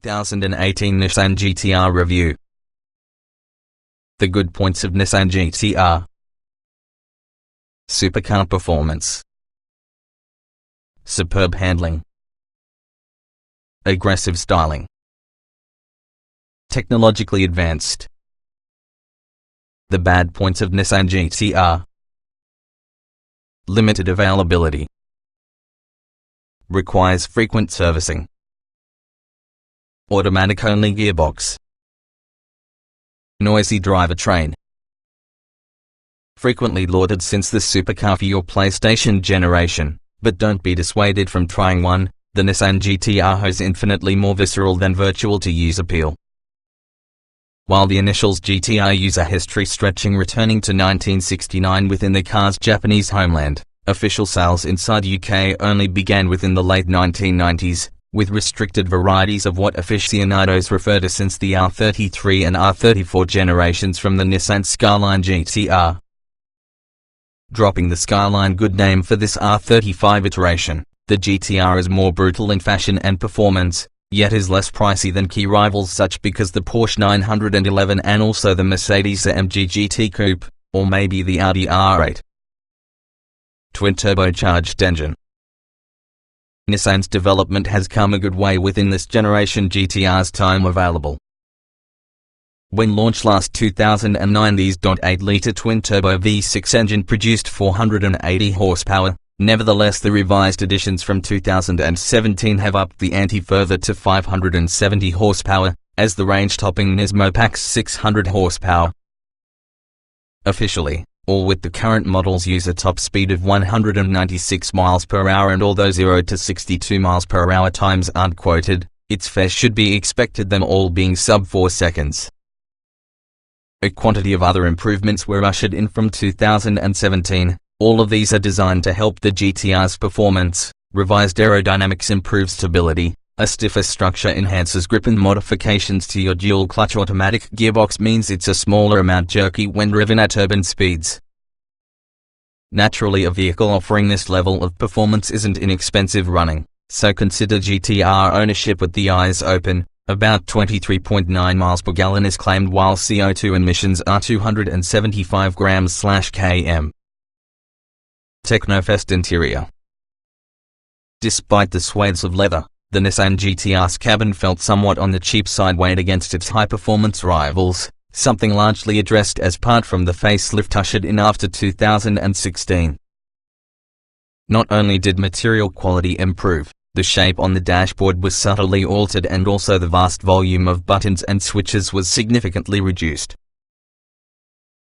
2018 Nissan GT-R Review. The good points of Nissan GT-R. Supercar performance. Superb handling. Aggressive styling. Technologically advanced. The bad points of Nissan GT-R. Limited availability. Requires frequent servicing. Automatic-only gearbox. Noisy drivetrain. Frequently lauded since the supercar for your PlayStation generation, but don't be dissuaded from trying one. The Nissan GT-R has infinitely more visceral than virtual-to-use appeal. While the initials GT-R use a history stretching returning to 1969 within the car's Japanese homeland, official sales inside UK only began within the late 1990s, with restricted varieties of what aficionados refer to since the R33 and R34 generations from the Nissan Skyline GT-R. Dropping the Skyline good name for this R35 iteration, the GT-R is more brutal in fashion and performance, yet is less pricey than key rivals such because the Porsche 911 and also the Mercedes-AMG GT Coupe, or maybe the Audi R8. Twin-turbocharged engine. Nissan's development has come a good way within this generation GT-R's time available. When launched last 2009, these 8-litre twin-turbo V6 engine produced 480 horsepower. Nevertheless, the revised editions from 2017 have upped the ante further to 570 horsepower, as the range-topping Nismo packs 600 horsepower. Officially, all with the current models use a top speed of 196 miles per hour, and although 0 to 62 miles per hour times aren't quoted, it's fair should be expected them all being sub 4 seconds. A quantity of other improvements were ushered in from 2017. All of these are designed to help the GT-R's performance. Revised aerodynamics improves stability, a stiffer structure enhances grip, and modifications to your dual-clutch automatic gearbox means it's a smaller amount jerky when driven at urban speeds. Naturally, a vehicle offering this level of performance isn't inexpensive running, so consider GT-R ownership with the eyes open. About 23.9 miles per gallon is claimed, while CO2 emissions are 275 grams/km. Technofest interior. Despite the swathes of leather, the Nissan GT-R's cabin felt somewhat on the cheap side weighed against its high-performance rivals, something largely addressed as part from the facelift ushered in after 2016. Not only did material quality improve, the shape on the dashboard was subtly altered, and also the vast volume of buttons and switches was significantly reduced.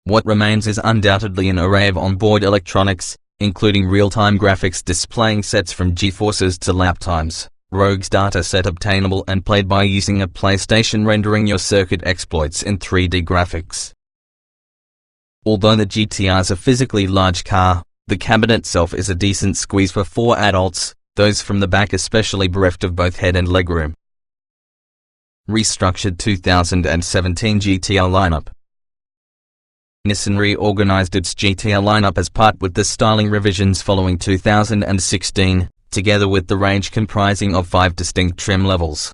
What remains is undoubtedly an array of onboard electronics, including real-time graphics displaying sets from GeForces to lap times, Rogue's data set obtainable and played by using a PlayStation, rendering your circuit exploits in 3D graphics. Although the GT-R is a physically large car, the cabin itself is a decent squeeze for 4 adults, those from the back especially bereft of both head and legroom. Restructured 2017 GT-R lineup. Nissan reorganized its GT-R lineup as part with the styling revisions following 2016, together with the range comprising of 5 distinct trim levels.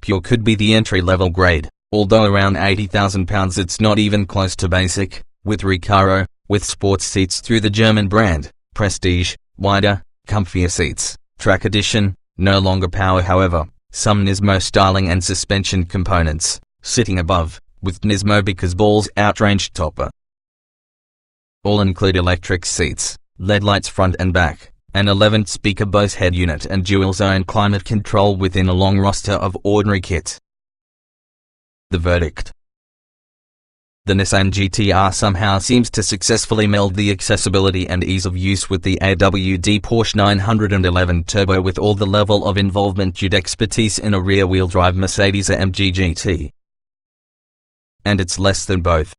Pure could be the entry-level grade, although around £80,000 it's not even close to basic, with Recaro, with sports seats through the German brand, Prestige, wider, comfier seats, Track Edition, no longer power however, some Nismo styling and suspension components, sitting above, with Nismo because balls outranged topper. All include electric seats, LED lights front and back, an 11-speaker Bose head unit and dual-zone climate control within a long roster of ordinary kit. The verdict. The Nissan GT-R somehow seems to successfully meld the accessibility and ease of use with the AWD Porsche 911 Turbo, with all the level of involvement you'd expertise in a rear-wheel drive Mercedes-AMG GT. And it's less than both.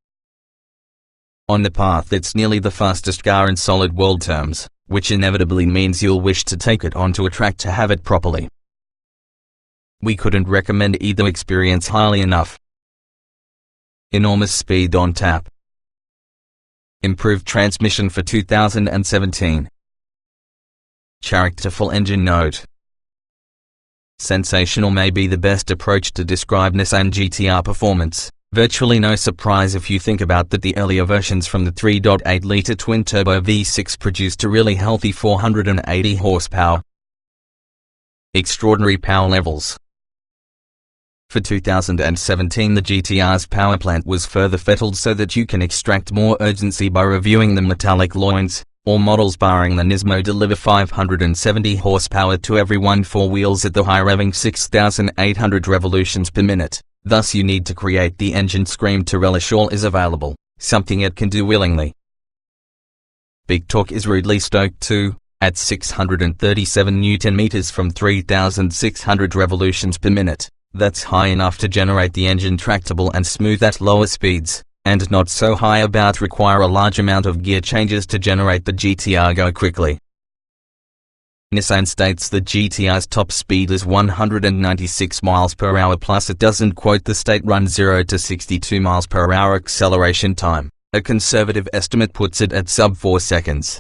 On the path, it's nearly the fastest car in solid world terms, which inevitably means you'll wish to take it onto a track to have it properly. We couldn't recommend either experience highly enough. Enormous speed on tap. Improved transmission for 2017. Characterful engine note. Sensational may be the best approach to describe Nissan GT-R performance. Virtually no surprise if you think about that the earlier versions from the 3.8-litre twin-turbo V6 produced a really healthy 480 horsepower. Extraordinary power levels. For 2017, the GT-R's power plant was further fettled so that you can extract more urgency by reviewing the metallic loins. All models barring the Nismo deliver 570 horsepower to every 4 wheels at the high-revving 6,800 revolutions per minute. Thus you need to create the engine scream to relish all is available, something it can do willingly. Big torque is rudely stoked too, at 637 Nm from 3,600 revolutions per minute. That's high enough to generate the engine tractable and smooth at lower speeds, and not so high about require a large amount of gear changes to generate the GT-R go quickly. Nissan states the GT-R's top speed is 196 miles per hour, plus it doesn't quote the state run 0 to 62 miles per hour acceleration time. A conservative estimate puts it at sub 4 seconds.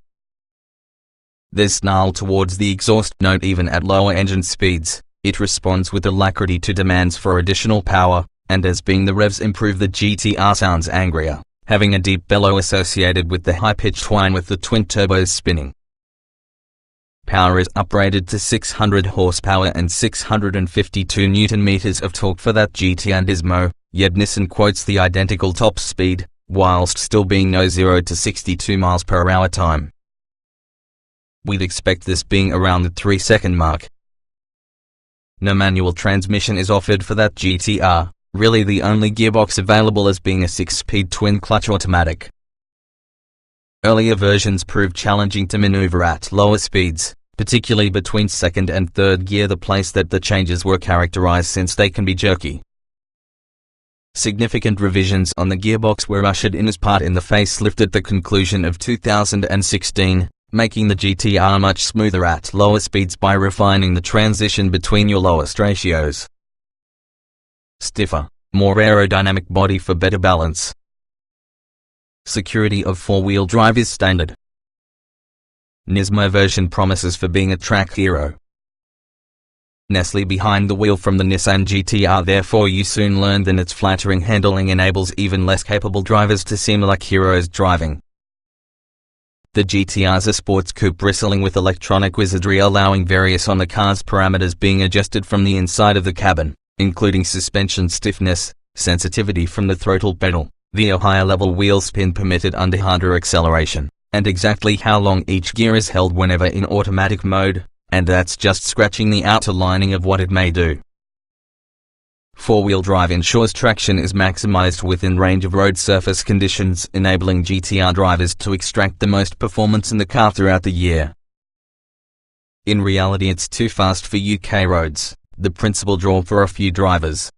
There's snarl towards the exhaust note even at lower engine speeds. It responds with alacrity to demands for additional power, and as being the revs improve, the GT-R sounds angrier, having a deep bellow associated with the high-pitched whine with the twin turbos spinning. Power is uprated to 600 horsepower and 652 Nm of torque for that GT-R Nismo, yet Nissan quotes the identical top speed, whilst still being no 0 to 62 miles per hour time. We'd expect this being around the 3-second mark. No manual transmission is offered for that GT-R, really the only gearbox available as being a 6-speed twin-clutch automatic. Earlier versions proved challenging to maneuver at lower speeds, particularly between second and third gear, the place that the changes were characterized since they can be jerky. Significant revisions on the gearbox were ushered in as part in the facelift at the conclusion of 2016, making the GT-R much smoother at lower speeds by refining the transition between your lowest ratios. Stiffer, more aerodynamic body for better balance. Security of 4-wheel drive is standard. Nismo version promises for being a track hero. Nestle behind the wheel from the Nissan GT-R, therefore you soon learn that its flattering handling enables even less capable drivers to seem like heroes driving. The GT-R's a sports coupe bristling with electronic wizardry, allowing various on the car's parameters being adjusted from the inside of the cabin, including suspension stiffness, sensitivity from the throttle pedal, the higher level wheel spin permitted under harder acceleration, and exactly how long each gear is held whenever in automatic mode, and that's just scratching the outer lining of what it may do. 4-wheel drive ensures traction is maximized within range of road surface conditions, enabling GT-R drivers to extract the most performance in the car throughout the year. In reality, it's too fast for UK roads, the principal draw for a few drivers.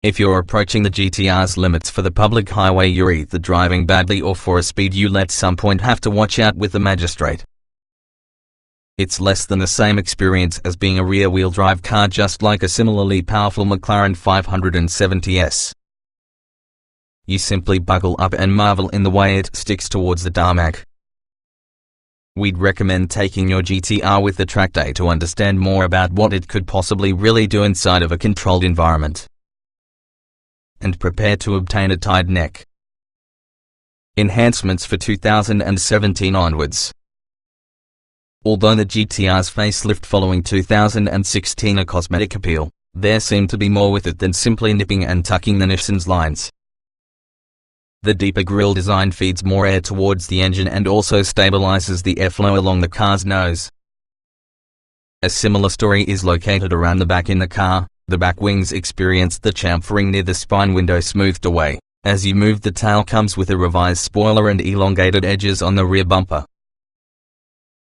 If you're approaching the GT-R's limits for the public highway, you're either driving badly or for a speed you'll at some point have to watch out with the magistrate. It's less than the same experience as being a rear-wheel drive car, just like a similarly powerful McLaren 570S. You simply buckle up and marvel in the way it sticks towards the tarmac. We'd recommend taking your GT-R with the track day to understand more about what it could possibly really do inside of a controlled environment. And prepare to obtain a tied neck. Enhancements for 2017 onwards. Although the GT-R's facelift following 2016 a cosmetic appeal, there seemed to be more with it than simply nipping and tucking the Nissan's lines. The deeper grille design feeds more air towards the engine and also stabilizes the airflow along the car's nose. A similar story is located around the back in the car. The back wings experienced the chamfering near the spine window smoothed away. As you move, the tail comes with a revised spoiler and elongated edges on the rear bumper.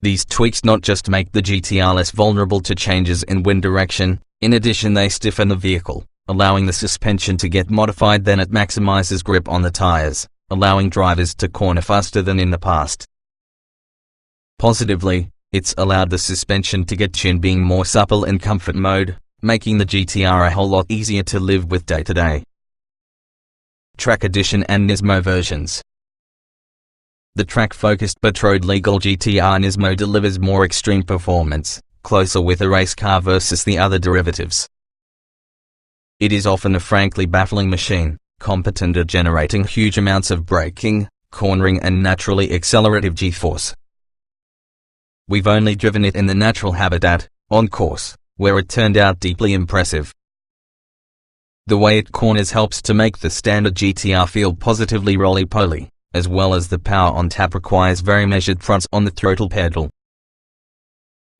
These tweaks not just make the GT-R less vulnerable to changes in wind direction, in addition they stiffen the vehicle, allowing the suspension to get modified, then it maximizes grip on the tires, allowing drivers to corner faster than in the past. Positively, it's allowed the suspension to get tuned, being more supple in comfort mode, making the GT-R a whole lot easier to live with day to day. Track Edition and Nismo versions. The track-focused but road-legal GT-R Nismo delivers more extreme performance, closer with a race car versus the other derivatives. It is often a frankly baffling machine, competent at generating huge amounts of braking, cornering and naturally accelerative G-force. We've only driven it in the natural habitat, on course, where it turned out deeply impressive. The way it corners helps to make the standard GT-R feel positively roly-poly, as well as the power on tap requires very measured fronts on the throttle pedal.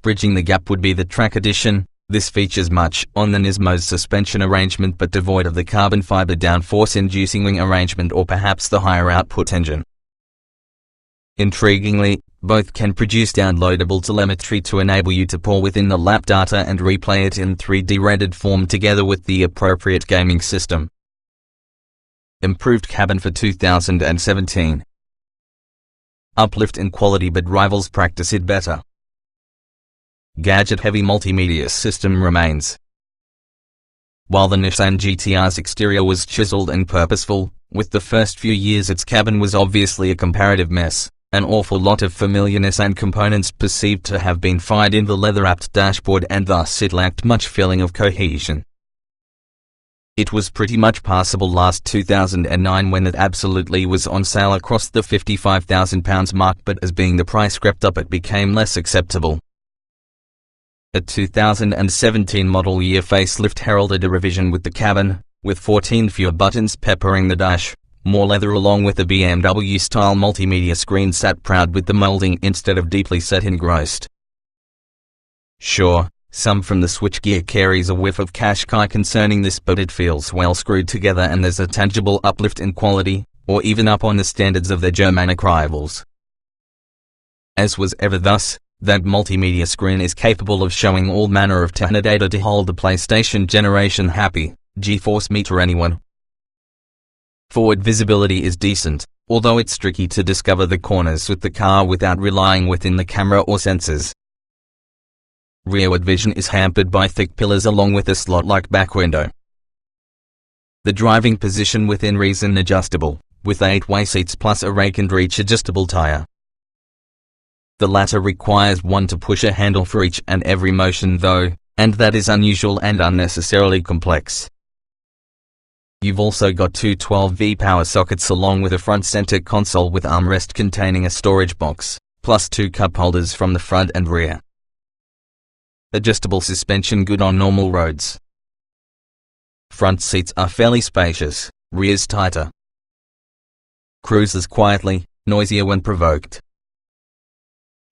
Bridging the gap would be the track addition. This features much on the Nismo's suspension arrangement but devoid of the carbon fiber downforce-inducing wing arrangement or perhaps the higher output engine. Intriguingly, both can produce downloadable telemetry to enable you to pull within the lap data and replay it in 3D rendered form together with the appropriate gaming system. Improved cabin for 2017. Uplift in quality but rivals practice it better. Gadget-heavy multimedia system remains. While the Nissan GT-R's exterior was chiseled and purposeful, with the first few years its cabin was obviously a comparative mess, an awful lot of familiar Nissan components perceived to have been fired in the leather-wrapped dashboard and thus it lacked much feeling of cohesion. It was pretty much passable last 2009 when it absolutely was on sale across the £55,000 mark, but as being the price crept up it became less acceptable. A 2017 model year facelift heralded a revision with the cabin, with 14 fewer buttons peppering the dash, more leather along with a BMW-style multimedia screen sat proud with the moulding instead of deeply set engrossed. Sure, some from the switchgear carries a whiff of Qashqai concerning this, but it feels well screwed together and there's a tangible uplift in quality, or even up on the standards of their Germanic rivals. As was ever thus, that multimedia screen is capable of showing all manner of techno data to hold the PlayStation generation happy, G-force meter anyone. Forward visibility is decent, although it's tricky to discover the corners with the car without relying within the camera or sensors. Rearward vision is hampered by thick pillars along with a slot-like back window. The driving position within reason adjustable, with 8-way seats plus a rake and reach adjustable tire. The latter requires one to push a handle for each and every motion though, and that is unusual and unnecessarily complex. You've also got two 12V power sockets along with a front center console with armrest containing a storage box, plus two cup holders from the front and rear. Adjustable suspension good on normal roads. Front seats are fairly spacious, rear's tighter. Cruises quietly, noisier when provoked.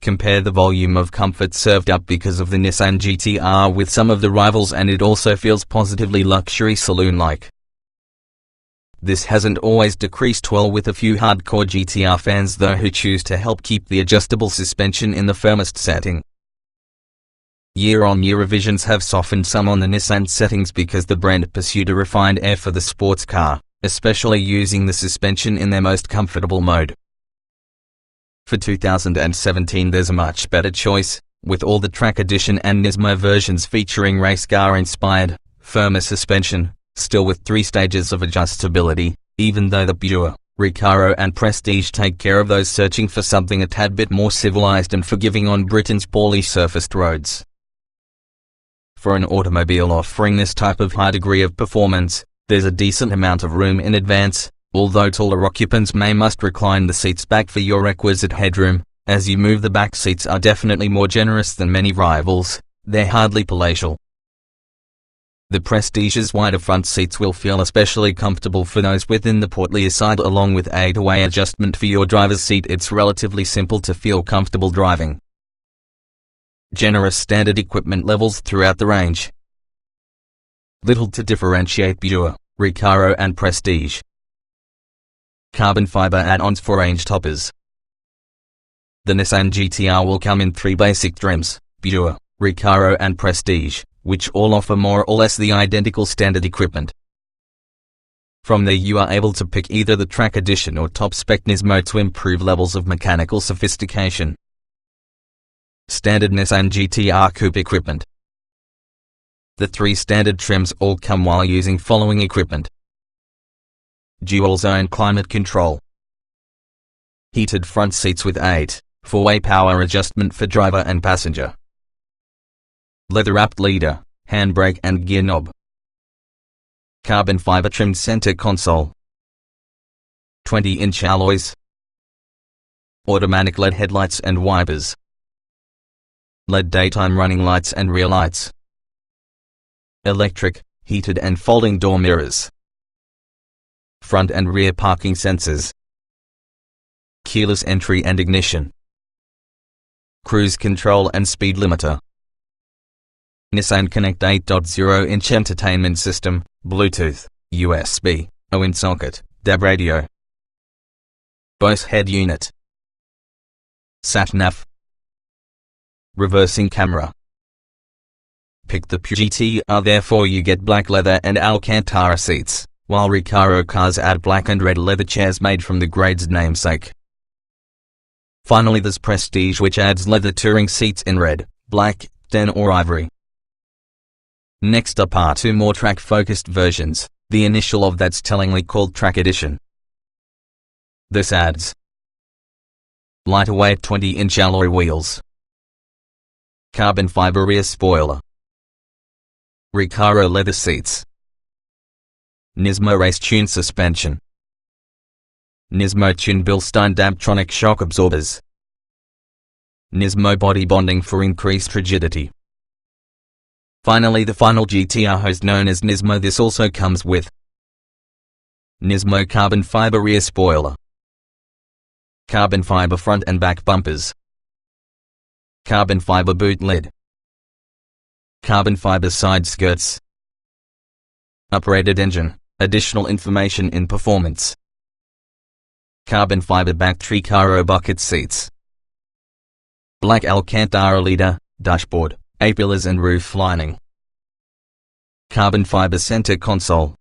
Compare the volume of comfort served up because of the Nissan GT-R with some of the rivals and it also feels positively luxury saloon-like. This hasn't always decreased well with a few hardcore GT-R fans though who choose to help keep the adjustable suspension in the firmest setting. Year-on-year revisions have softened some on the Nissan settings because the brand pursued a refined air for the sports car, especially using the suspension in their most comfortable mode. For 2017 there's a much better choice, with all the track edition and Nismo versions featuring race car-inspired, firmer suspension, still with 3 stages of adjustability, even though the Pure, Recaro and Prestige take care of those searching for something a tad bit more civilized and forgiving on Britain's poorly surfaced roads. For an automobile offering this type of high degree of performance, there's a decent amount of room in advance, although taller occupants must recline the seats back for your requisite headroom. As you move, the back seats are definitely more generous than many rivals, they're hardly palatial. The Prestige's wider front seats will feel especially comfortable for those within the portlier side along with 8-way adjustment for your driver's seat. It's relatively simple to feel comfortable driving. Generous standard equipment levels throughout the range. Little to differentiate Pure, Recaro and Prestige. Carbon fiber add-ons for range toppers. The Nissan GT-R will come in 3 basic trims, Pure, Recaro and Prestige, which all offer more or less the identical standard equipment. From there you are able to pick either the track edition or top spec Nismo to improve levels of mechanical sophistication. Standard Nissan GT-R Coupe equipment. The 3 standard trims all come while using following equipment. Dual zone climate control. Heated front seats with 8, 4-way power adjustment for driver and passenger. leather-wrapped leader, handbrake and gear knob. Carbon fiber trimmed center console. 20-inch alloys. Automatic LED headlights and wipers. LED daytime running lights and rear lights. Electric, heated and folding door mirrors. Front and rear parking sensors. Keyless entry and ignition. Cruise control and speed limiter. Nissan Connect 8.0-inch entertainment system, Bluetooth, USB, OIN socket, DAB radio. Bose head unit. Sat-nav. Reversing camera. Pick the pure GT-R, therefore you get black leather and Alcantara seats, while Recaro cars add black and red leather chairs made from the grade's namesake. Finally there's Prestige, which adds leather touring seats in red, black, tan or ivory. Next up are two more track-focused versions, the initial of that's tellingly called Track Edition. This adds lighter weight 20-inch alloy wheels, carbon fiber rear spoiler, Recaro leather seats, Nismo Race Tune suspension, Nismo Tune Bilstein Dabtronic shock absorbers, Nismo body bonding for increased rigidity. Finally the final GT-R host known as Nismo. This also comes with Nismo carbon fiber rear spoiler, carbon fiber front and back bumpers, carbon fiber boot lid, carbon fiber side skirts, uprated engine, additional information in performance, carbon fiber back Recaro bucket seats, black Alcantara leader, dashboard, A-pillars and roof lining, carbon fiber center console,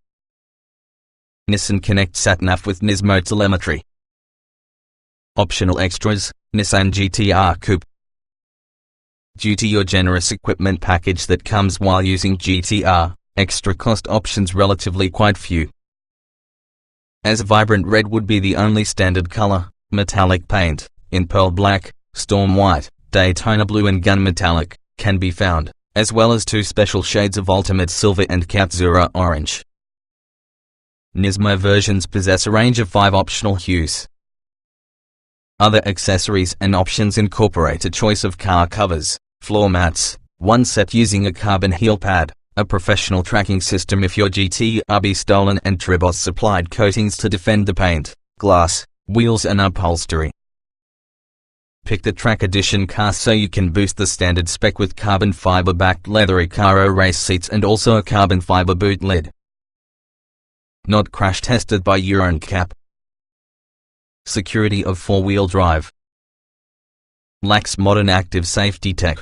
Nissan Connect sat-nav with Nismo telemetry. Optional extras, Nissan GT-R Coupe. Due to your generous equipment package that comes while using GT-R, extra cost options relatively quite few. As vibrant red would be the only standard color, metallic paint, in pearl black, storm white, Daytona blue and gun metallic, can be found, as well as two special shades of ultimate silver and Katsura orange. Nismo versions possess a range of 5 optional hues. Other accessories and options incorporate a choice of car covers, floor mats, one set using a carbon heel pad, a professional tracking system if your GT-R be stolen, and Tribos supplied coatings to defend the paint, glass, wheels and upholstery. Pick the Track Edition car so you can boost the standard spec with carbon fiber backed leather Recaro race seats and also a carbon fiber boot lid. Not crash tested by Euro NCAP. Security of 4-wheel drive. Lacks modern active safety tech.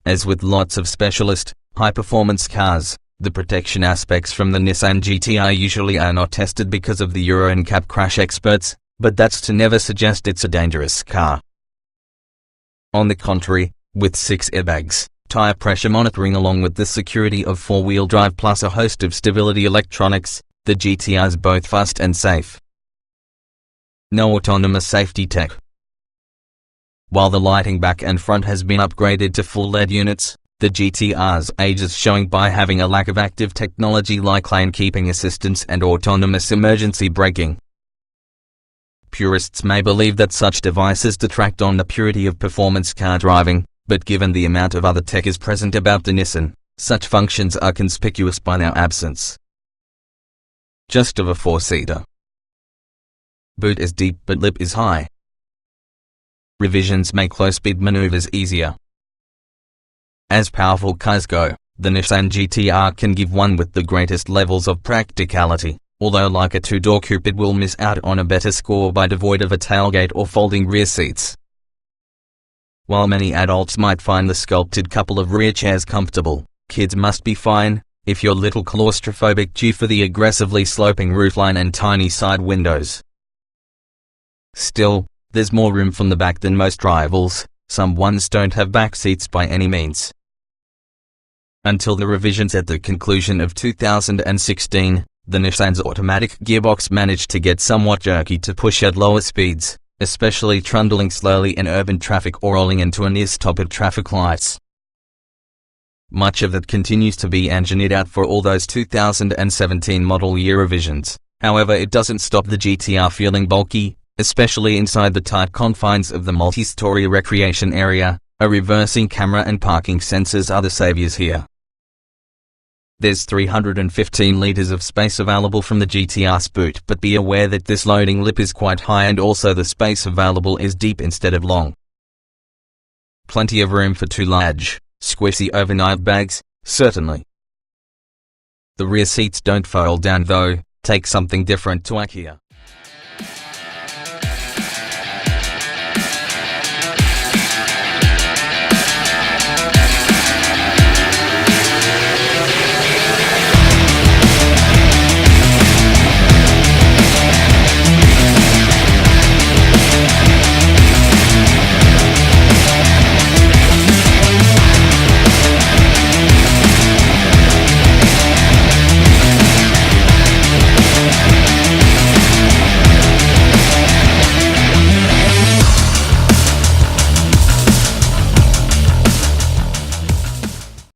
As with lots of specialist, high-performance cars, the protection aspects from the Nissan GT-R usually are not tested because of the Euro NCAP crash experts, but that's to never suggest it's a dangerous car. On the contrary, with 6 airbags, tire pressure monitoring along with the security of 4-wheel drive plus a host of stability electronics, the GT-R is both fast and safe. No autonomous safety tech. While the lighting back and front has been upgraded to full LED units, the GT-R's age is showing by having a lack of active technology like lane keeping assistance and autonomous emergency braking. Purists may believe that such devices detract on the purity of performance car driving, but given the amount of other tech is present about the Nissan, such functions are conspicuous by their absence. Just of a 4-seater. Boot is deep but lip is high. Revisions make low-speed maneuvers easier. As powerful cars go, the Nissan GT-R can give one with the greatest levels of practicality, although like a 2-door coupe it will miss out on a better score by devoid of a tailgate or folding rear seats. While many adults might find the sculpted couple of rear chairs comfortable, kids must be fine, if you're little claustrophobic due for the aggressively sloping roofline and tiny side windows. Still, there's more room from the back than most rivals, some ones don't have back seats by any means. Until the revisions at the conclusion of 2016, the Nissan's automatic gearbox managed to get somewhat jerky to push at lower speeds, especially trundling slowly in urban traffic or rolling into a near stop at traffic lights. Much of it continues to be engineered out for all those 2017 model year revisions. However, it doesn't stop the GT-R feeling bulky, especially inside the tight confines of the multi-story recreation area. A reversing camera and parking sensors are the saviors here. There's 315 liters of space available from the GT-R's boot, but be aware that this loading lip is quite high and also the space available is deep instead of long. Plenty of room for 2 large, squishy overnight bags, certainly. The rear seats don't fold down though. Take something different to IKEA.